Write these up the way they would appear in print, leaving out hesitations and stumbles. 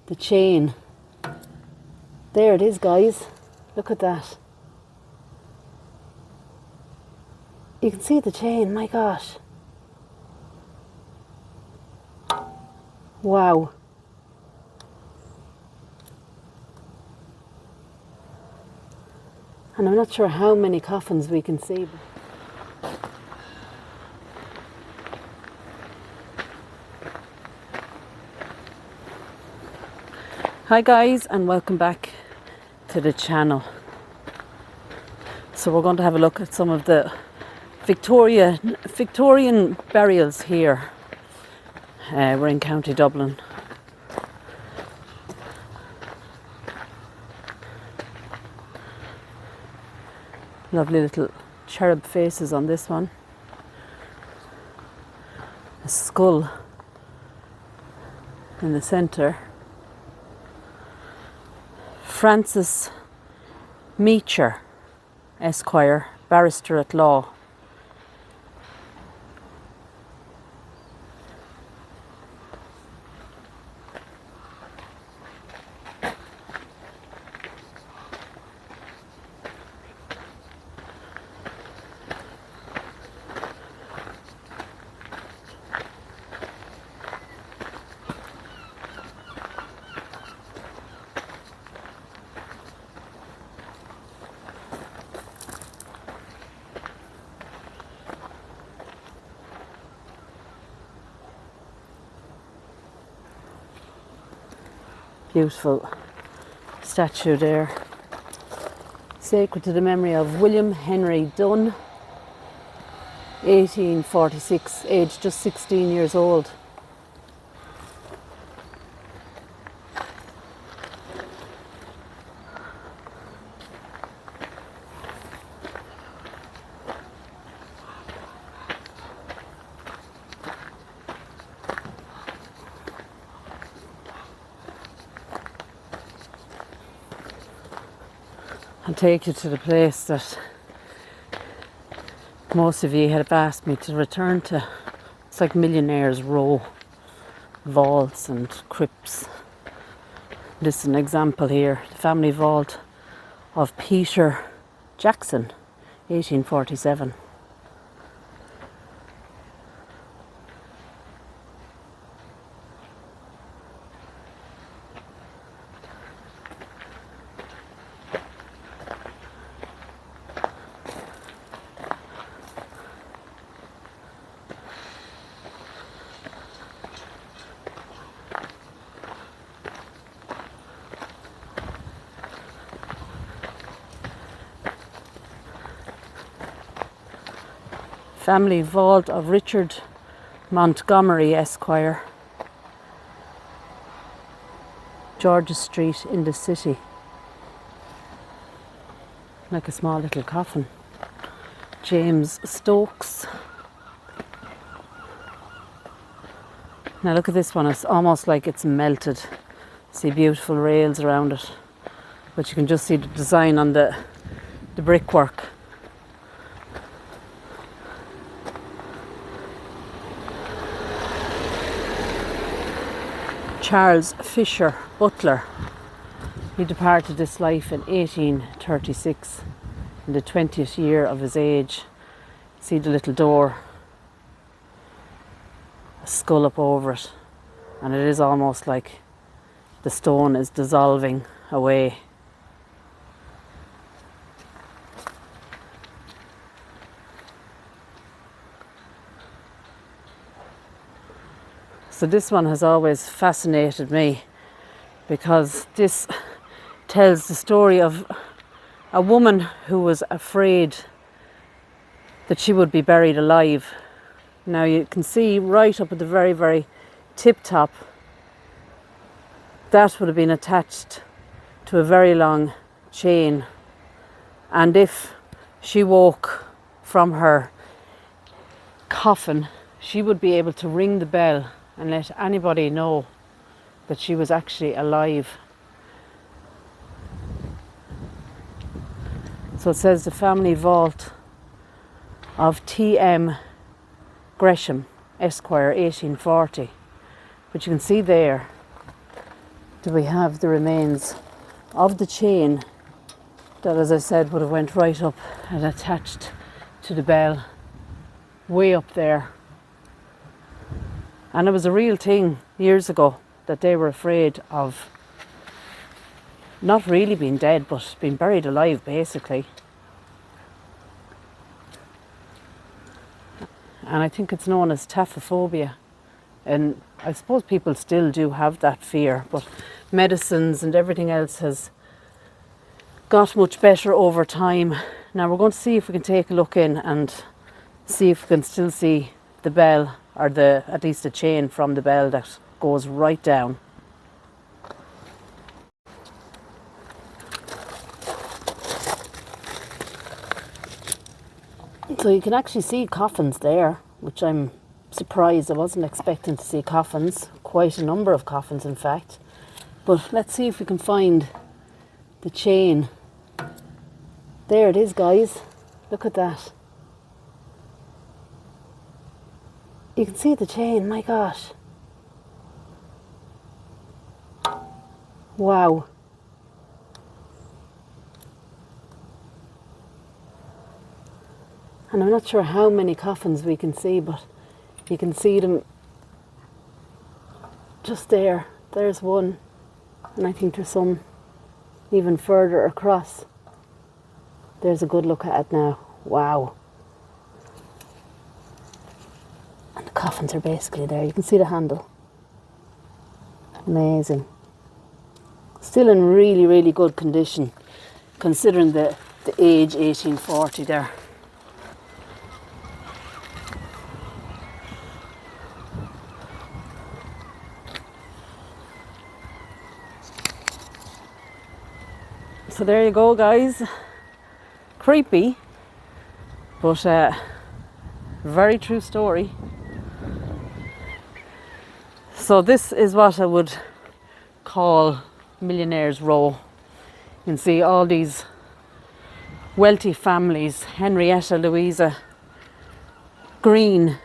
the chain. There it is, guys. Look at that. You can see the chain, my gosh. Wow. And I'm not sure how many coffins we can see. Hi guys, and welcome back to the channel. So we're going to have a look at some of the Victorian burials here. We're in County Dublin. Lovely little cherub faces on this one. A skull in the centre. Francis Meacher, Esquire, barrister at law. Beautiful statue there. Sacred to the memory of William Henry Dunn, 1846, aged just 16 years old. I'll take you to the place that most of you have asked me to return to. It's like Millionaires row, vaults and crypts. This is an example here, the family vault of Peter Jackson, 1847. Family vault of Richard Montgomery, Esquire, George's Street in the city. Like a small little coffin. James Stokes. Now look at this one, it's almost like it's melted. See beautiful rails around it. But you can just see the design on the brickwork. Charles Fisher, butler. He departed this life in 1836, in the 20th year of his age. See the little door, a skull up over it, and it is almost like the stone is dissolving away. So this one has always fascinated me because this tells the story of a woman who was afraid that she would be buried alive. Now you can see right up at the very, very tip top, that would have been attached to a very long chain. And if she woke from her coffin, she would be able to ring the bell and let anybody know that she was actually alive. So it says the family vault of T.M. Gresham, Esquire, 1840. But you can see there do we have the remains of the chain that, as I said, would have went right up and attached to the bell way up there. And it was a real thing years ago that they were afraid of not really being dead, but being buried alive, basically. And I think it's known as taphophobia. And I suppose people still do have that fear, but medicines and everything else has got much better over time. Now we're going to see if we can take a look in and see if we can still see the bell, or at least the chain from the bell that goes right down. So you can actually see coffins there, which I'm surprised. I wasn't expecting to see coffins, quite a number of coffins in fact. But let's see if we can find the chain. There it is, guys. Look at that. You can see the chain, my gosh. Wow. And I'm not sure how many coffins we can see, but you can see them just there. There's one. And I think there's some even further across. There's a good look at it now. Wow. And the coffins are basically there. You can see the handle. Amazing. Still in really, really good condition, considering the age, 1840 there. So there you go, guys. Creepy, but very true story. So this is what I would call Millionaires Row. You can see all these wealthy families. Henrietta Louisa Green,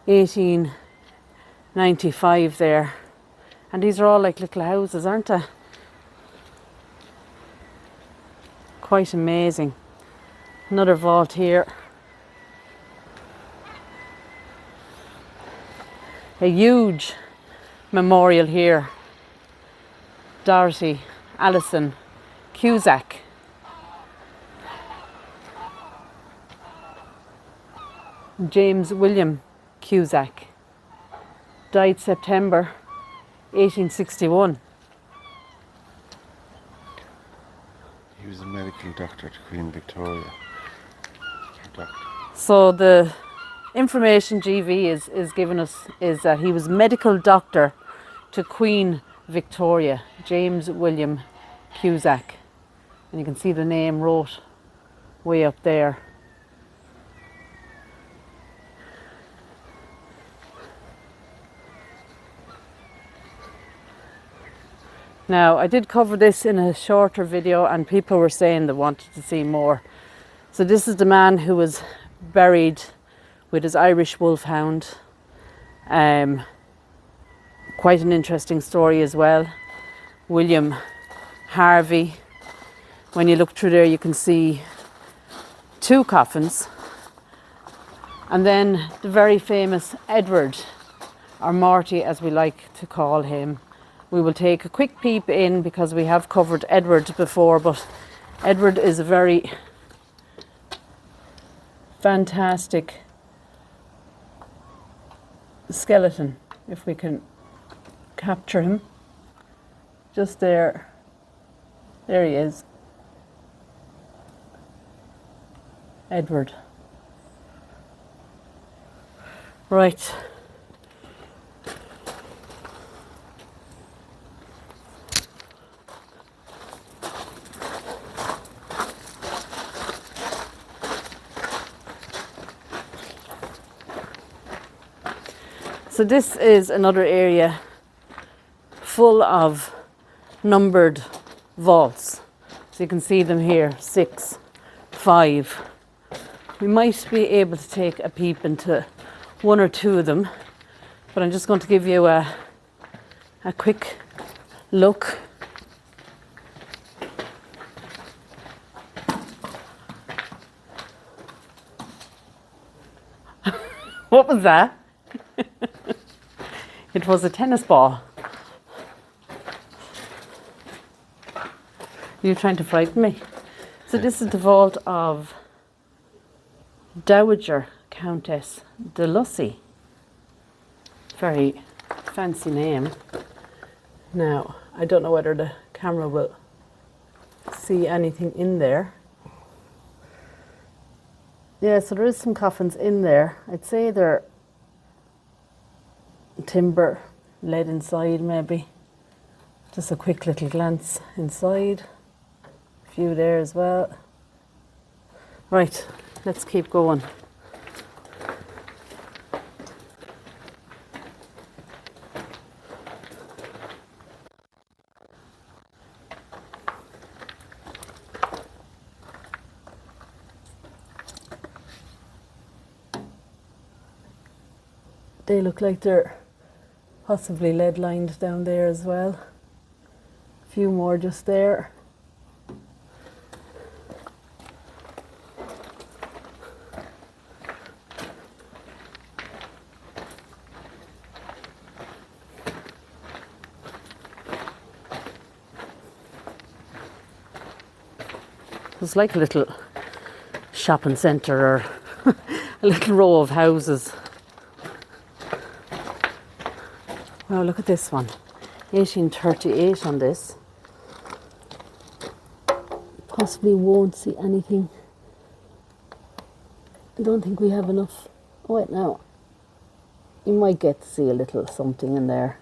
1895 there. And these are all like little houses, aren't they? Quite amazing. Another vault here. A huge memorial here. Dorothy Allison Cusack. James William Cusack. Died September 1861. He was a medical doctor to Queen Victoria. So the information GV is giving us is that he was medical doctor to Queen Victoria, James William Cusack. And you can see the name wrote way up there. Now, I did cover this in a shorter video and people were saying they wanted to see more. So this is the man who was buried with his Irish wolfhound. Quite an interesting story as well. William Harvey. When you look through there, you can see two coffins. And then the very famous Edward, or Marty as we like to call him. We will take a quick peep in because we have covered Edward before, but Edward is a very fantastic skeleton, if we can capture him. Just there. There he is. Edward. Right. So this is another area full of numbered vaults. So you can see them here, 6, 5. We might be able to take a peep into one or two of them, but I'm just going to give you a quick look. What was that? It was a tennis ball. You're trying to frighten me. So this is the vault of Dowager Countess de Lucy. Very fancy name. Now, I don't know whether the camera will see anything in there. Yeah, so there is some coffins in there. I'd say they're timber, lead inside maybe. Just a quick little glance inside. A few there as well. Right, let's keep going. They look like they're possibly lead lined down there as well. A few more just there. It's like a little shopping centre or a little row of houses. Wow, look at this one. 1838 on this. Possibly won't see anything. I don't think we have enough. Oh, wait, now. You might get to see a little something in there.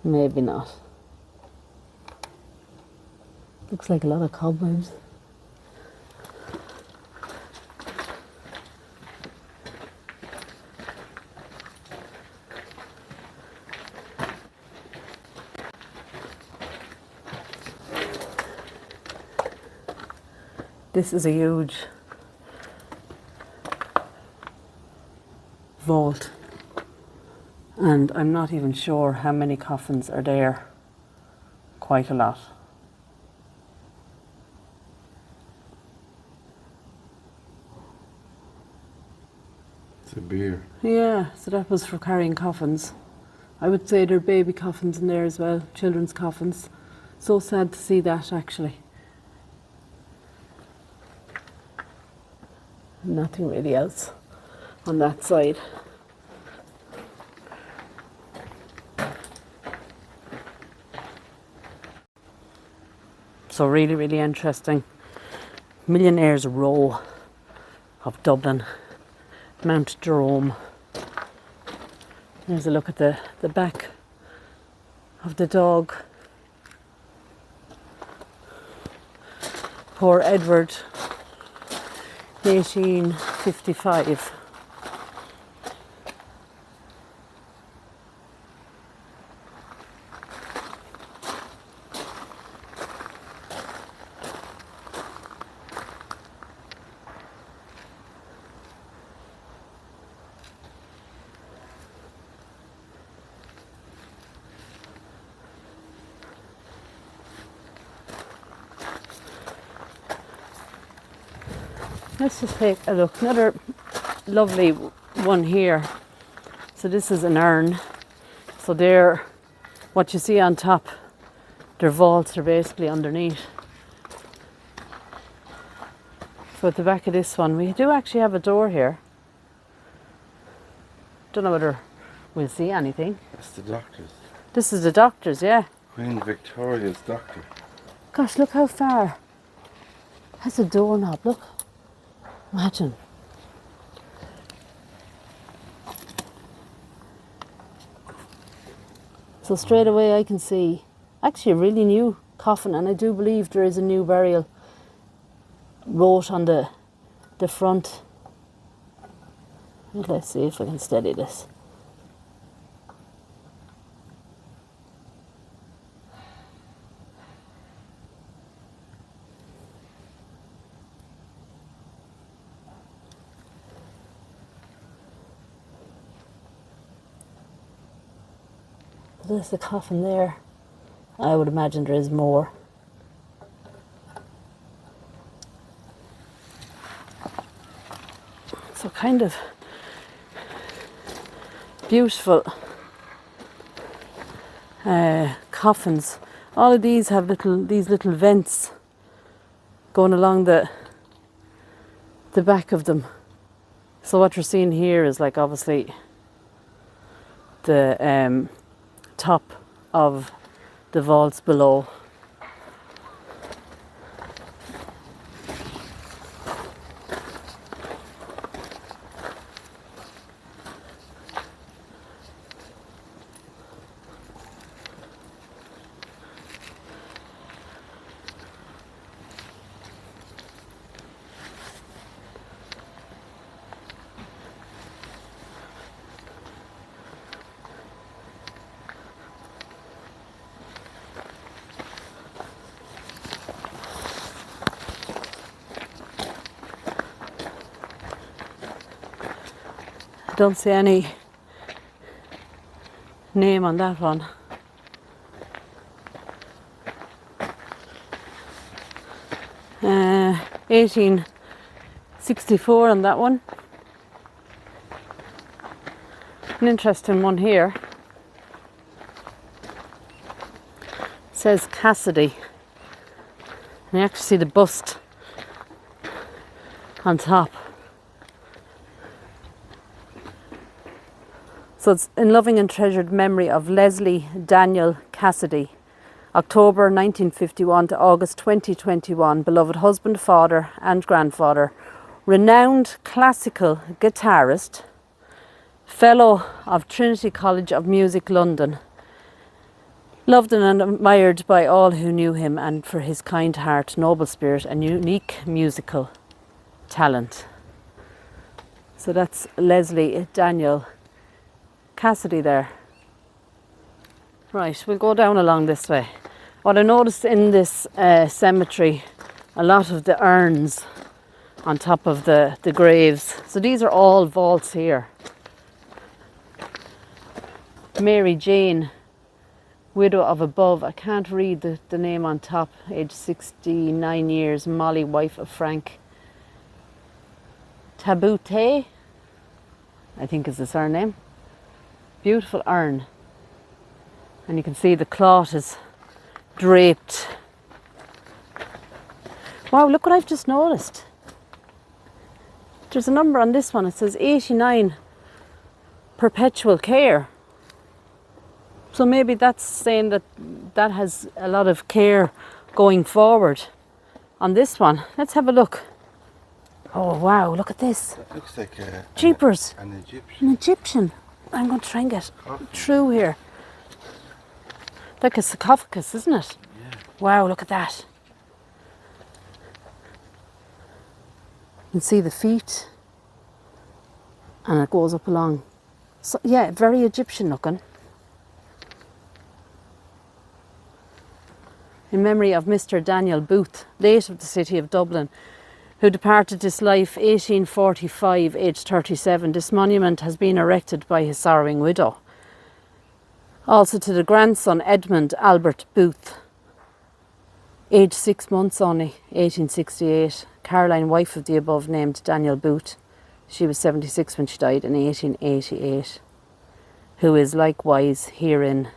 Maybe not. Looks like a lot of cobwebs. This is a huge vault, and I'm not even sure how many coffins are there. Quite a lot. It's a beer. Yeah, so that was for carrying coffins. I would say there are baby coffins in there as well, children's coffins. So sad to see that, actually. Nothing really else on that side. So really, really interesting. Millionaires Row of Dublin, Mount Jerome. There's a look at the back of the dog. Poor Edward, 1855. Let's just take a look. Another lovely one here. So this is an urn. So there, what you see on top, their vaults are basically underneath. So at the back of this one, we do actually have a door here. Don't know whether we'll see anything. It's the doctor's. This is the doctor's, yeah. Queen Victoria's doctor. Gosh, look how far. Has a doorknob, look. Imagine. So straight away I can see actually a really new coffin, and I do believe there is a new burial wrote on the front. Let's see if I can steady this. There's the coffin there. I would imagine there is more. So kind of beautiful coffins. All of these have these little vents going along the back of them. So what you're seeing here is like obviously the top of the vaults below. Don't see any name on that one. Uh, 1864 on that one. An interesting one here. It says Cassidy. And you actually see the bust on top. So it's in loving and treasured memory of Leslie Daniel Cassidy, October 1951 to August 2021, beloved husband, father and grandfather, renowned classical guitarist, fellow of Trinity College of Music, London, loved and admired by all who knew him and for his kind heart, noble spirit and unique musical talent. So that's Leslie Daniel Cassidy there. Right, we'll go down along this way. What I noticed in this cemetery, a lot of the urns on top of the graves. So these are all vaults here. Mary Jane, widow of above. I can't read the name on top. Age 69 years. Molly, wife of Frank. Tabute, I think is the surname. Beautiful urn. And you can see the cloth is draped. Wow, look what I've just noticed. There's a number on this one. It says 89 perpetual care. So maybe that's saying that that has a lot of care going forward on this one. Let's have a look. Oh wow, look at this. That looks like Jeepers. an Egyptian. An Egyptian. I'm going to try and get through here. Like a sarcophagus, isn't it? Yeah. Wow, look at that. You can see the feet. And it goes up along. So, yeah, very Egyptian looking. In memory of Mr. Daniel Booth, late of the city of Dublin, who departed this life 1845, aged 37. This monument has been erected by his sorrowing widow. Also to the grandson Edmund Albert Booth, aged 6 months only, 1868. Caroline, wife of the above named Daniel Booth. She was 76 when she died in 1888. Who is likewise herein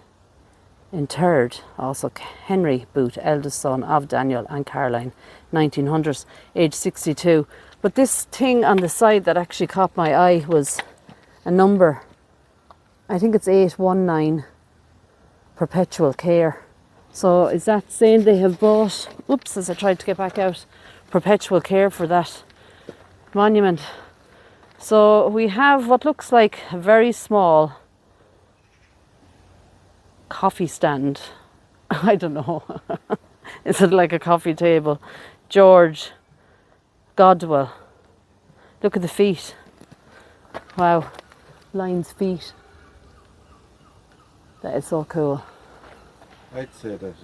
interred. Also Henry Booth, eldest son of Daniel and Caroline, 1900s, age 62. But this thing on the side that actually caught my eye was a number. I think it's 819, perpetual care. So is that saying they have bought, oops, as I tried to get back out, perpetual care for that monument? So we have what looks like a very small coffee stand. I don't know. Is it like a coffee table? George Godwell. Look at the feet. Wow. Lion's feet. That is so cool. I'd say that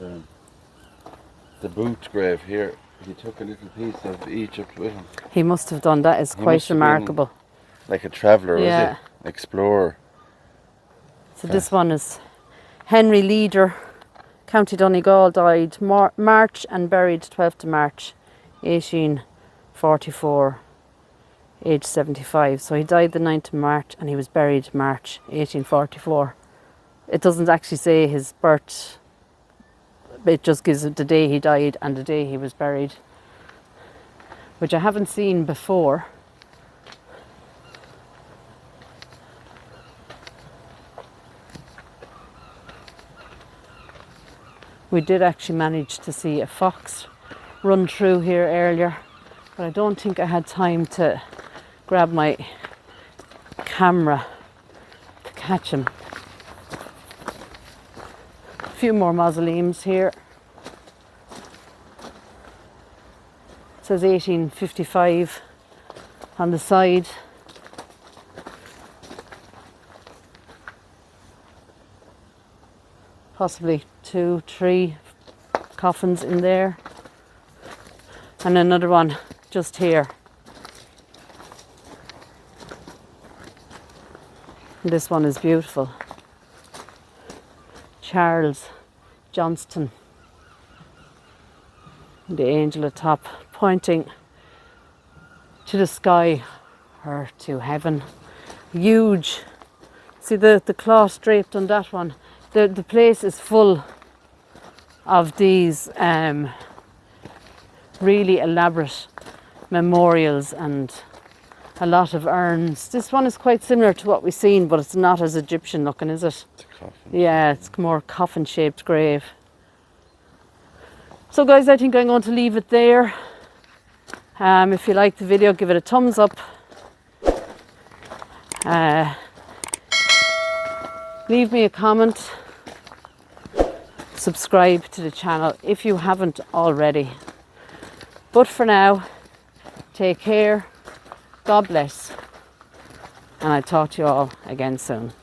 the Booth grave here, he took a little piece of Egypt with him. He must have done that. It's He quite must have been remarkable. Like a traveller, Yeah. was he? Explorer. So this one is Henry Leader, County Donegal, died March and buried 12th of March 1844, age 75. So he died the 9th of March and he was buried March 1844. It doesn't actually say his birth, it just gives the day he died and the day he was buried, which I haven't seen before. We did actually manage to see a fox run through here earlier, but I don't think I had time to grab my camera to catch him. A few more mausoleums here. It says 1855 on the side. Possibly 2, 3 coffins in there. And another one just here. And this one is beautiful. Charles Johnston. The angel atop, pointing to the sky or to heaven. Huge. See the cloth draped on that one. The place is full of these really elaborate memorials and a lot of urns. This one is quite similar to what we've seen, but it's not as Egyptian looking, is it? It's a coffin. Yeah, it's more coffin shaped grave. So guys, I think I'm going to leave it there. If you like the video, give it a thumbs up. Leave me a comment. Subscribe to the channel if you haven't already. But for now, take care, God bless, and I'll talk to you all again soon.